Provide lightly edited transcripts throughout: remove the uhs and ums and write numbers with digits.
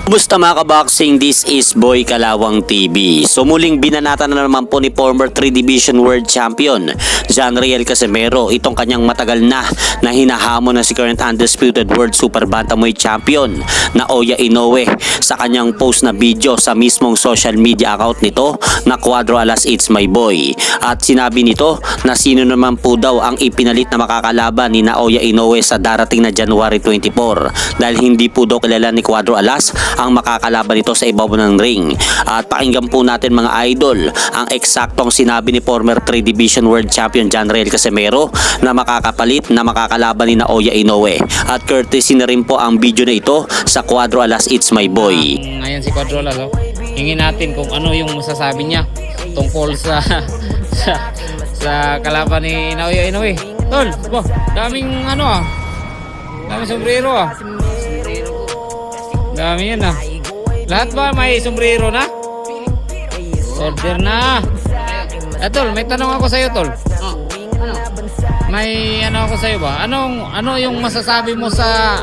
Kumusta mga kaboxing? This is Boy Kalawang TV. So muling binanata na naman po ni former 3 Division World Champion John Riel Casimero itong kanyang matagal na hinahamon na si current undisputed World Super Bantamweight Champion na Naoya Inoue sa kanyang post na video sa mismong social media account nito na Cuadro Alas It's My Boy. At sinabi nito na sino naman po daw ang ipinalit na makakalaban ni Naoya Inoue sa darating na January 24 dahil hindi po daw kilala ni Cuadro Alas ang makakalaban nito sa ibabaw ng ring. At pakinggan po natin mga idol ang eksaktong sinabi ni former 3 Division World Champion John Riel Casimero na makakapalit na makakalaban ni Naoya Inoue. At courtesy na rin po ang video na ito sa Cuadro Alas It's My Boy. Ngayon si Cuadro Alas, hingin natin kung ano yung masasabi niya tungkol sa kalaban ni Naoya Inoue. Tol, daming daming sombrero Dami yan Lahat ba may sombrero na? Order na. Tol, may tanong ako sa'yo, Tol. May ako sa'yo ba? Ano yung masasabi mo sa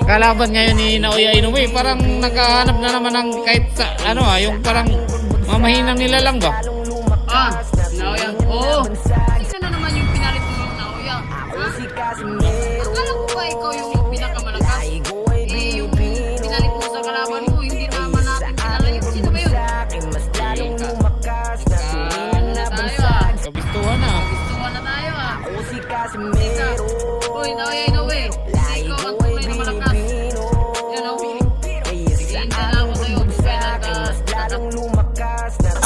kalaban ngayon ni Naoya Inoue? Parang naghahanap na naman ng kahit sa yung parang mamahinang nila lang ba? Naoya. Oo. Isa na naman yung pinalit mo ng Naoya. Akala ko ba ikaw yung pinakamalakas? Yung pinalit mo sa kalaban mo, hindi naman natin kilala yun. Sino ba yun? Na tayo Kabistuhan na. Gustuhan na tayo Uy, Naoya Inoue. Ikaw ang tunay na malakas. Bigyan ka na ako sa'yo.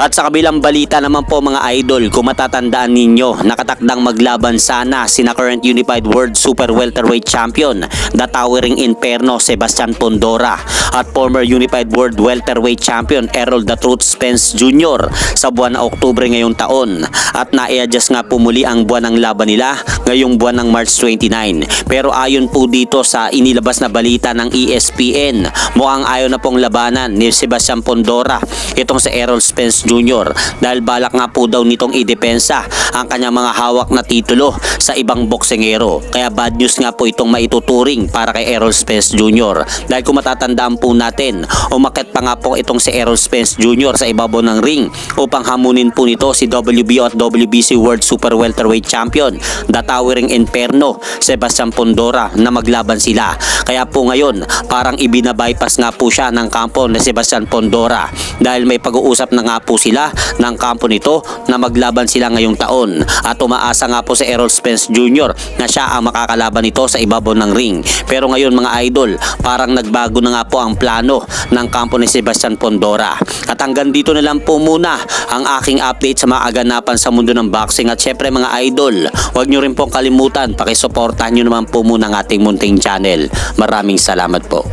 At sa kabilang balita naman po mga idol, kung matatandaan ninyo, nakatakdang maglaban sana sina current Unified World Super Welterweight Champion, the Towering Inferno Sebastian Pondora at former Unified World Welterweight Champion Errol The Truth Spence Jr. sa buwan ng Oktubre ngayong taon. At na-i-adjust nga po muli ang buwan ng laban nila ngayong buwan ng March 29. Pero ayon po dito sa inilabas na balita ng ESPN, mukhang ayaw na pong labanan ni Sebastian Pondora itong si Errol Spence Jr. dahil balak nga po daw nitong idepensa ang kanyang mga hawak na titulo sa ibang boksingero. Kaya bad news nga po itong maituturing para kay Errol Spence Jr. Dahil kung matatandaan po natin, umakyat pa nga po itong si Errol Spence Jr. sa ibabaw ng ring upang hamunin po nito si WBO at WBC World Super Welterweight Champion, the Towering Inferno Sebastian Pondora, na maglaban sila. Kaya po ngayon, parang ibinabypass nga po siya ng kampo ni Sebastian Pondora dahil may pag-uusap na nga po sila ng kampo nito na maglaban sila ngayong taon. At umaasa nga po si Errol Spence Jr. na siya ang makakalaban nito sa ibabaw ng ring. Pero ngayon mga idol, parang nagbago na nga po ang plano ng kampo ni Sebastian Pondora. At hanggang dito na lang po muna ang aking update sa mga aganapan sa mundo ng boxing. At syempre mga idol, huwag nyo rin pong kalimutan, pakisuportahan nyo naman po muna ang ating munting channel. Maraming salamat po.